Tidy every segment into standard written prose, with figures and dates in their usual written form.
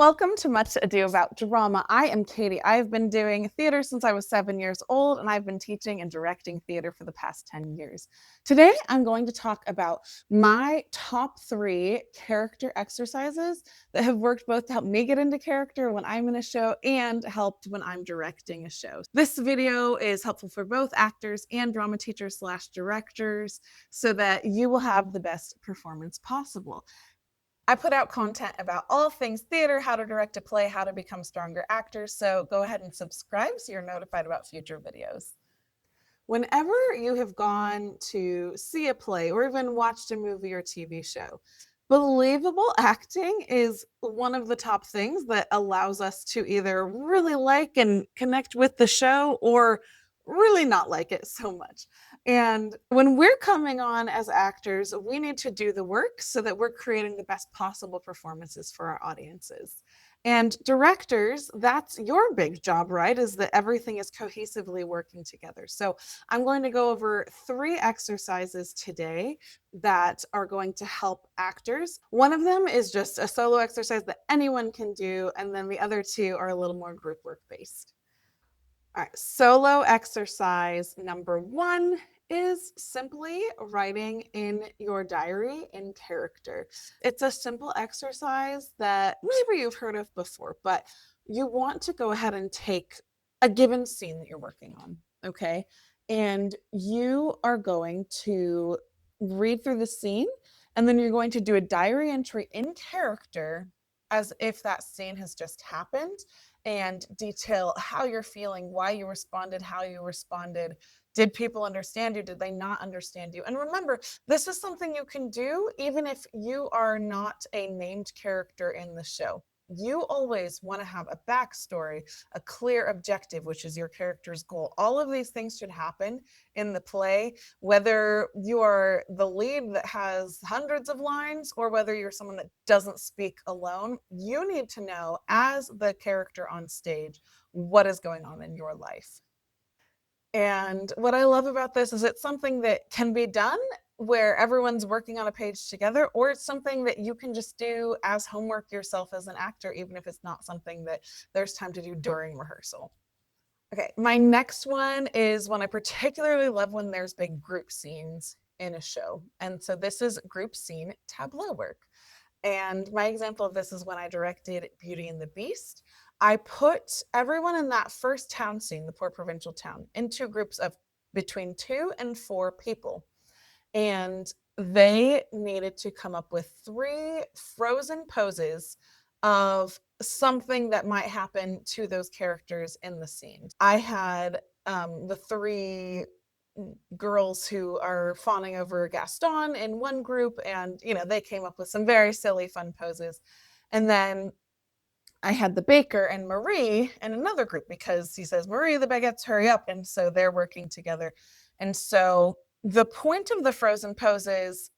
Welcome to Much Ado About Drama. I am Katie. I've been doing theater since I was 7 years old, and I've been teaching and directing theater for the past 10 years. Today, I'm going to talk about my top 3 character exercises that have worked both to help me get into character when I'm in a show and helped when I'm directing a show. This video is helpful for both actors and drama teachers/directors so that you will have the best performance possible. I put out content about all things theater, how to direct a play, how to become stronger actors, so go ahead and subscribe so you're notified about future videos. Whenever you have gone to see a play or even watched a movie or TV show, believable acting is one of the top things that allows us to either really like and connect with the show or really not like it so much. And when we're coming on as actors, we need to do the work so that we're creating the best possible performances for our audiences. And directors, that's your big job, right? Is that everything is cohesively working together. So I'm going to go over 3 exercises today that are going to help actors. One of them is just a solo exercise that anyone can do, and then the other 2 are a little more group work based. All right, solo exercise number 1 is simply writing in your diary in character. It's a simple exercise that maybe you've heard of before, but you want to go ahead and take a given scene that you're working on, okay? And you are going to read through the scene, and then you're going to do a diary entry in character as if that scene has just happened and detail how you're feeling, why you responded, how you responded. Did people understand you? Did they not understand you? And remember, this is something you can do even if you are not a named character in the show. You always want to have a backstory, a clear objective, which is your character's goal. All of these things should happen in the play, whether you are the lead that has hundreds of lines or whether you're someone that doesn't speak alone. You need to know, as the character on stage, what is going on in your life. And what I love about this is it's something that can be done where everyone's working on a page together, or it's something that you can just do as homework yourself as an actor, even if it's not something that there's time to do during rehearsal. Okay, my next one is one I particularly love when there's big group scenes in a show. And so this is group scene tableau work. And my example of this is when I directed Beauty and the Beast. I put everyone in that first town scene, the poor provincial town, into groups of between 2 and 4 people. And they needed to come up with 3 frozen poses of something that might happen to those characters in the scene. I had the 3 girls who are fawning over Gaston in one group, and they came up with some very silly, fun poses. And then I had the baker and Marie in another group because he says, Marie, the baguettes, hurry up. And so they're working together. And so the point of the frozen poses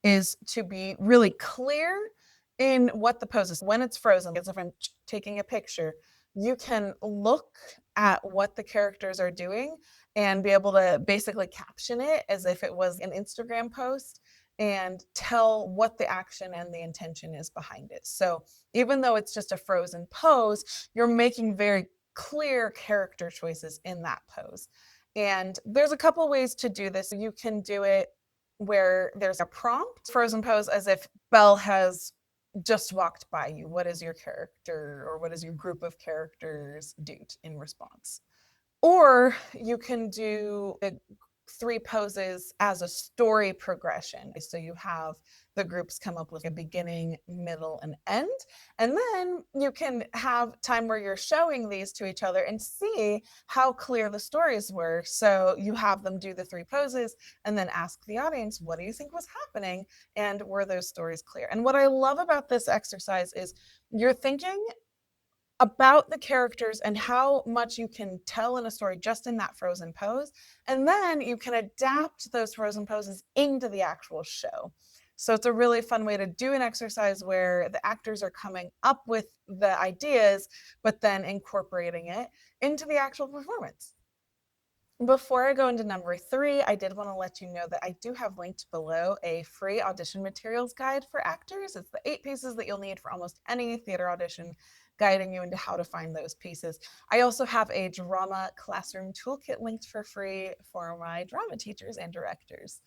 is to be really clear in what the pose is. When it's frozen, as if I'm taking a picture, you can look at what the characters are doing and be able to basically caption it as if it was an Instagram post and tell what the action and the intention is behind it. So even though it's just a frozen pose, you're making very clear character choices in that pose. And there's a couple ways to do this. You can do it where there's a prompt, frozen pose, as if Belle has just walked by you. What is your character or what is your group of characters do in response? Or you can do 3 poses as a story progression. So you have the groups come up with a beginning, middle, and end. And then you can have time where you're showing these to each other and see how clear the stories were. So you have them do the 3 poses and then ask the audience, what do you think was happening? And were those stories clear? And what I love about this exercise is you're thinking about the characters and how much you can tell in a story just in that frozen pose. And then you can adapt those frozen poses into the actual show. So it's a really fun way to do an exercise where the actors are coming up with the ideas, but then incorporating it into the actual performance. Before I go into number 3, I did want to let you know that I do have linked below a free audition materials guide for actors. It's the 8 pieces that you'll need for almost any theater audition, guiding you into how to find those pieces. I also have a drama classroom toolkit linked for free for my drama teachers and directors.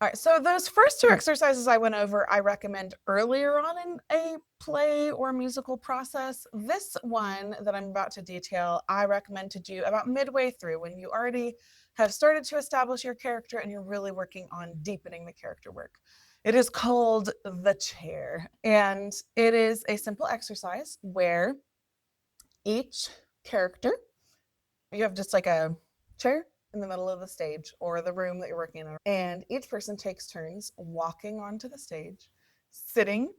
All right, so those first 2 exercises I went over, I recommend earlier on in a play or musical process. This one that I'm about to detail, I recommend to do about midway through when you already have started to establish your character and you're really working on deepening the character work. It is called the chair, and it is a simple exercise where each character, you have just like a chair in the middle of the stage or the room that you're working in, and each person takes turns walking onto the stage, sitting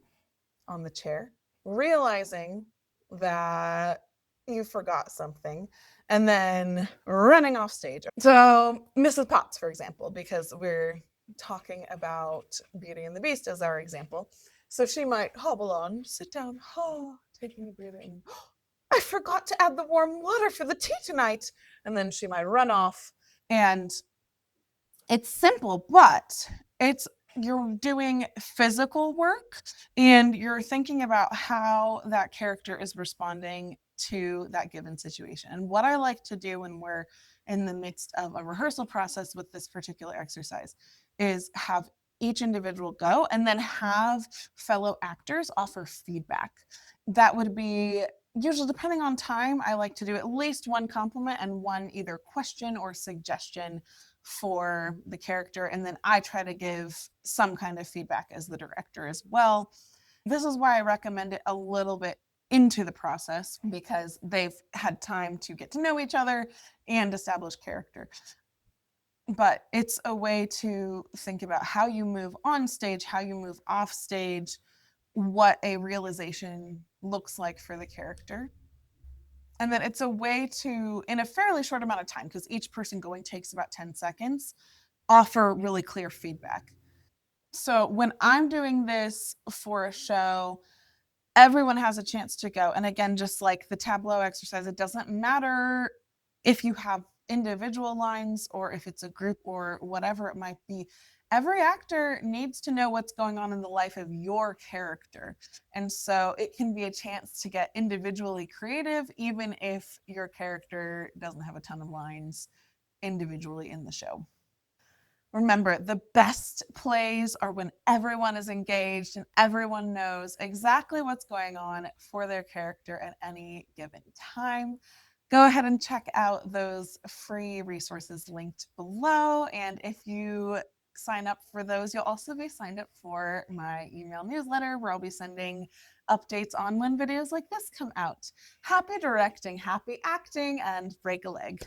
on the chair, realizing that you forgot something, and then running off stage. So, Mrs. Potts, for example, because we're talking about Beauty and the Beast as our example. So she might hobble on, sit down, taking a breather, and I forgot to add the warm water for the tea tonight. And then she might run off. And it's simple, but it's you're doing physical work and you're thinking about how that character is responding to that given situation. And what I like to do when we're in the midst of a rehearsal process with this particular exercise is have each individual go and then have fellow actors offer feedback. That would be usually, depending on time, I like to do at least one compliment and one either question or suggestion for the character. And then I try to give some kind of feedback as the director as well. This is why I recommend it a little bit into the process, because they've had time to get to know each other and establish character. But it's a way to think about how you move on stage, how you move off stage, what a realization looks like for the character. And then it's a way to, in a fairly short amount of time, because each person going takes about 10 seconds, offer really clear feedback. So when I'm doing this for a show, everyone has a chance to go. And again, just like the Tableau exercise, it doesn't matter if you have individual lines or if it's a group or whatever it might be. Every actor needs to know what's going on in the life of your character. And so it can be a chance to get individually creative, even if your character doesn't have a ton of lines individually in the show. Remember, the best plays are when everyone is engaged and everyone knows exactly what's going on for their character at any given time. Go ahead and check out those free resources linked below. And if you sign up for those, you'll also be signed up for my email newsletter where I'll be sending updates on when videos like this come out. Happy directing, happy acting, and break a leg.